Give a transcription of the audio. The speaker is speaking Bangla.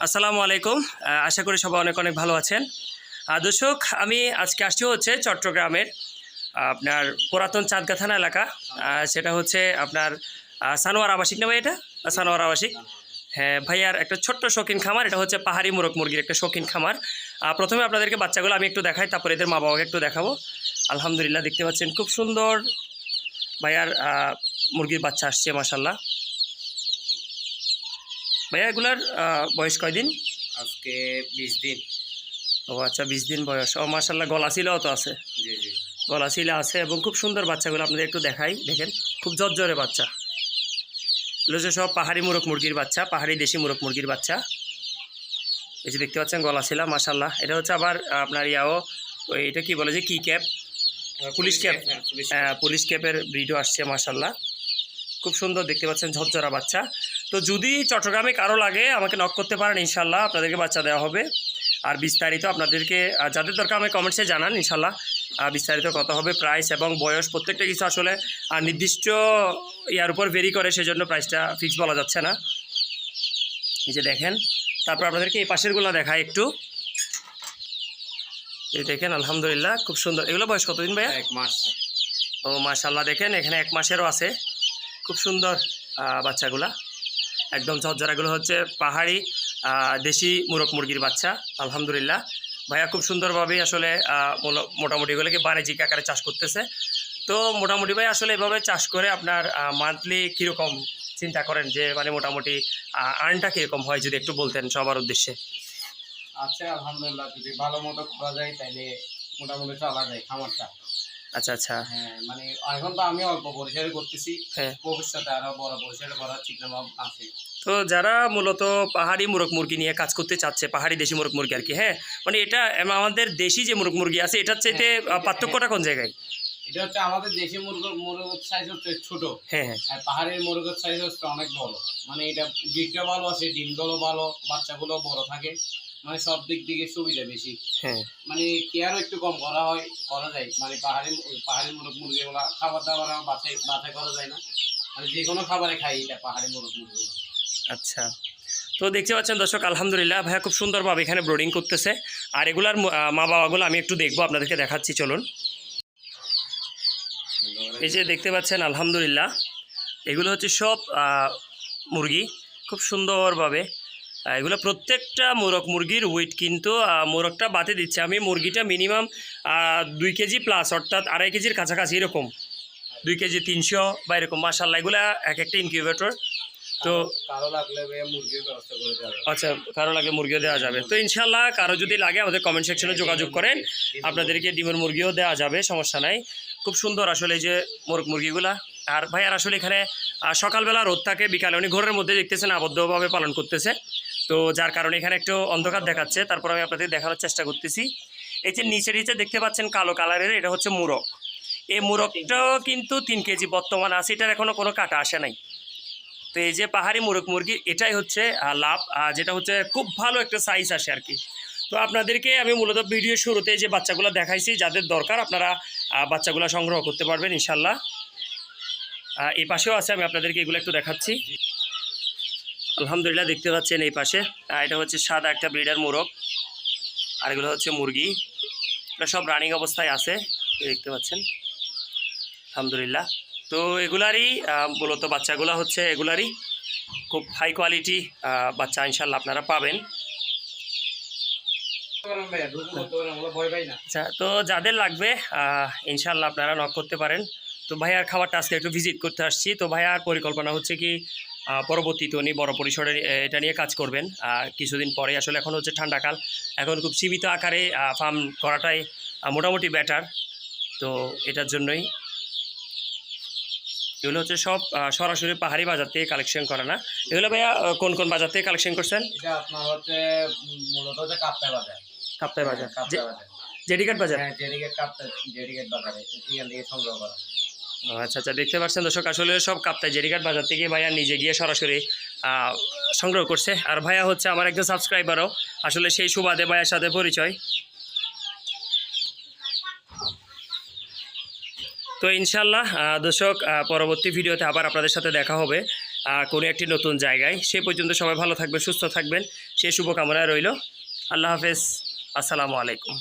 আসসালামু আলাইকুম। আশা করি সবাই অনেক অনেক ভালো আছেন। দর্শক, আমি আজকে আসছি হচ্ছে চট্টগ্রামের আপনার পুরাতন চাঁদগাঁ থানা এলাকা। সেটা হচ্ছে আপনার সানোয়ার আবাসিক নামে এটা সানোয়ার আবাসিক। হ্যাঁ ভাইয়ার একটা ছোট্ট শৌখিন খামার, এটা হচ্ছে পাহাড়ি মোরগ মুরগির একটা শৌখিন খামার। প্রথমে আপনাদেরকে বাচ্চাগুলো আমি একটু দেখাই, তারপরে এদের মা বাবাকে একটু দেখাবো। আলহামদুলিল্লাহ, দেখতে পাচ্ছেন খুব সুন্দর ভাইয়ার মুরগির বাচ্চা আসছে মাশাল্লাহ। ভাইয়া এগুলার বয়স কয়দিন? আজকে 20 দিন। ও আচ্ছা, 20 দিন বয়স। ও মাশাল্লাহ, গলা শিলাও তো আছে। জি জি। গলা শিলা আছে এবং খুব সুন্দর বাচ্চাগুলো আপনাদের একটু দেখাই। দেখেন খুব জর্জরে বাচ্চা। এগুলো যে সব পাহাড়ি মোরগ মুরগির বাচ্চা, পাহাড়ি দেশি মোরগ মুরগির বাচ্চা। এই যে দেখতে পাচ্ছেন গলা শিলা মাশাল্লাহ। এটা হচ্ছে আবার আপনার ওই এটা কি বলে যে কি ক্যাপ, পুলিশ ক্যাপ। পুলিশ ক্যাপের ব্রিডও আসছে মাশাল্লাহ। খুব সুন্দর দেখতে পাচ্ছেন ঝরঝরা বাচ্চা। তো যদি চট্টগ্রামে কারো লাগে আমাকে নক করতে পারেন, ইনশাল্লাহ আপনাদেরকে বাচ্চা দেওয়া হবে। আর বিস্তারিত আপনাদেরকে যাদের দরকার আমাকে কমেন্টসে জানান, ইনশাল্লাহ বিস্তারিত কত হবে, প্রাইস এবং বয়স প্রত্যেকটা কিছু আসলে নির্দিষ্ট ইয়ার উপর ভেরি করে, সেজন্য প্রাইসটা ফিক্স বলা যাচ্ছে না। এই যে দেখেন, তারপর আপনাদেরকে এই পাশেরগুলো দেখায় একটু। এই দেখেন আলহামদুলিল্লাহ খুব সুন্দর। এগুলো বয়স কতদিন ভাইয়া? 1 মাস। ও মাশাল্লাহ, দেখেন এখানে 1 মাসেরও আছে। খুব সুন্দর বাচ্চাগুলা, একদম ঝরঝরাগুলো হচ্ছে পাহাড়ি দেশি মোরগ মুরগির বাচ্চা। আলহামদুলিল্লাহ ভাইয়া খুব সুন্দরভাবেই আসলে মোটামুটি এগুলোকে বাণিজ্যিক আকারে চাষ করতেছে। তো মোটামুটি ভাই আসলে এভাবে চাষ করে আপনার মান্থলি কীরকম চিন্তা করেন, যে মানে মোটামুটি আর্নটা কীরকম হয় যদি একটু বলতেন সবার উদ্দেশ্যে। আচ্ছা, আলহামদুলিল্লাহ, যদি ভালো মতো করা যায় তাহলে মোটামুটি চলা যায় খামারটা। আচ্ছা আচ্ছা। হ্যাঁ, মানে এখন তো আমি অল্প পরিসরে করতেছি। হ্যাঁ, ভবিষ্যতে আরো বড় পরিসরে করার চিন্তা ভাবনা আছে। তো যারা মূলত পাহাড়ি মোরগ মুরগি নিয়ে কাজ করতে চাচ্ছে, পাহাড়ি দেশি মোরগ মুরগি আর কি, হ্যাঁ মানে এটা আমাদের দেশি যে মোরগ মুরগি আছে এটার চাইতে পার্থক্যটা কোন জায়গায়? এটা হচ্ছে আমাদের দেশি মুরগের সাইজ হচ্ছে ছোট। হ্যাঁ হ্যাঁ। আর পাহাড়ের মুরগের সাইজ হচ্ছে অনেক বড়। মানে এটা দিকটা ভালো আছে, ডিমগুলো ভালো, বাচ্চাগুলো বড় থাকে। মানে সব দিক থেকে সুবিধা বেশি। হ্যাঁ, মানে কেয়ারও একটু কম করা যায়। মানে পাহাড়ি মুরগিগুলো খাবার দাবার বাছাই করা যায় না। মানে যে কোনো খাবারে খাই এটা পাহাড়ি মুরগিগুলো। আচ্ছা। তো দেখতে পাচ্ছেন দর্শক, আলহামদুলিল্লাহ ভাইয়া খুব সুন্দরভাবে এখানে ব্রোডিং করতেছে। আর এগুলার মা বাবাগুলো আমি একটু দেখবো, আপনাদেরকে দেখাচ্ছি চলুন। এই যে দেখতে পাচ্ছেন আলহামদুলিল্লাহ, এগুলো হচ্ছে সব মুরগি খুব সুন্দরভাবে। এগুলো প্রত্যেকটা মোরগ মুরগির ওয়েট কিন্তু মোরগটা বাতে দিচ্ছে আমি, মুরগিটা মিনিমাম 2 কেজি প্লাস, অর্থাৎ 2.5 কেজির কাছাকাছি এরকম, 2 কেজি 300 বা এরকম মাশাআল্লাহ। এগুলো এক একটা ইনকিউবেটর। তো কারো লাগলে মুরগির ব্যবস্থা করে দেওয়া যাবে। আচ্ছা, কারো লাগলে মুরগিও দেওয়া যাবে। তো ইনশাল্লাহ কারো যদি লাগে আমাদের কমেন্ট সেকশনে যোগাযোগ করেন, আপনাদেরকে ডিমের মুরগিও দেওয়া যাবে, সমস্যা নাই। খুব সুন্দর আসলে এই যে মোরগ মুরগিগুলা। আর ভাই আর আসলে এখানে সকালবেলা রোদ থাকে, বিকালে উনি ঘরের মধ্যে দেখতেছেন আবদ্ধভাবে পালন করতেছে। তো যার কারণে এখানে একটু অন্ধকার দেখাচ্ছে, তারপর আমি আপনাদের দেখানোর চেষ্টা করতেছি। এই যে নিচে দেখতে পাচ্ছেন কালো কালারের, এটা হচ্ছে মুরগ। এই মুরগটাও কিন্তু 3 কেজি বর্তমান আছে, এটার এখনও কোনো কাটা আসে নাই। তো এই যে পাহাড়ি মোরগ মুরগি, এটাই হচ্ছে লাভ, যেটা হচ্ছে খুব ভালো একটা সাইজ আসে আর কি। তো আপনাদেরকে আমি মূলত ভিডিও শুরুতে যে বাচ্চাগুলো দেখাইছি, যাদের দরকার আপনারা বাচ্চাগুলো সংগ্রহ করতে পারবেন ইনশাল্লাহ। এই পাশেও আছে, আমি আপনাদেরকে এগুলো একটু দেখাচ্ছি। আলহামদুলিল্লাহ দেখতে পাচ্ছেন এই পাশে, এটা হচ্ছে সাদা একটা ব্রিডার মোরগ, আর এগুলো হচ্ছে মুরগি। এটা সব রানিং অবস্থায় আছে, দেখতে পাচ্ছেন আলহামদুলিল্লাহ। তো এগুলারই মূলত বাচ্চাগুলো হচ্ছে এগুলারই খুব হাই কোয়ালিটি বাচ্চা ইনশাল্লাহ আপনারা পাবেন। আচ্ছা, তো যাদের লাগবে ইনশাল্লাহ আপনারা নক করতে পারেন। তো ভাইয়ার খাবারটা আজকে একটু ভিজিট করতে আসছি। তো ভাইয়ার পরিকল্পনা হচ্ছে কি পরবর্তীতে উনি বড় পরিসরে এটা নিয়ে কাজ করবেন কিছুদিন পরে। আসলে এখন হচ্ছে ঠান্ডাকাল, এখন খুব সীমিত আকারে ফার্ম করাটাই মোটামুটি বেটার। তো এটার জন্যই এগুলো হচ্ছে সব সরাসরি পাহাড়ি বাজার থেকে কালেকশন করে না। এগুলো ভাইয়া কোন কোন বাজার থেকে কালেকশন করছেন? এটা আপনার হচ্ছে মূলত হচ্ছে কাপ্তাই বাজার। কাপ্তাই বাজার, কাপ্তাই বাজার, জেডিঘাট বাজার। হ্যাঁ জেডিঘাট বাজারে এখান থেকে সংগ্রহ করা। আচ্ছা আচ্ছা, দেখতে পাচ্ছেন দর্শক, আসলে সব কাপ্তাই জেডিঘাট বাজার থেকে ভাইয়া নিজে গিয়ে সরাসরি সংগ্রহ করছে। আর ভাইয়া হচ্ছে আমার একজন সাবস্ক্রাইবারও, আসলে সেই সুবাদে ভাইয়ার সাথে পরিচয়। তো ইনশাল্লাহ দর্শক, পরবর্তী ভিডিওতে আবার আপনাদের সাথে দেখা হবে কোনো একটি নতুন জায়গায়। সে পর্যন্ত সবাই ভালো থাকবেন, সুস্থ থাকবেন, সেই শুভকামনায় রইল। আল্লাহ হাফেজ, আসসালামু আলাইকুম।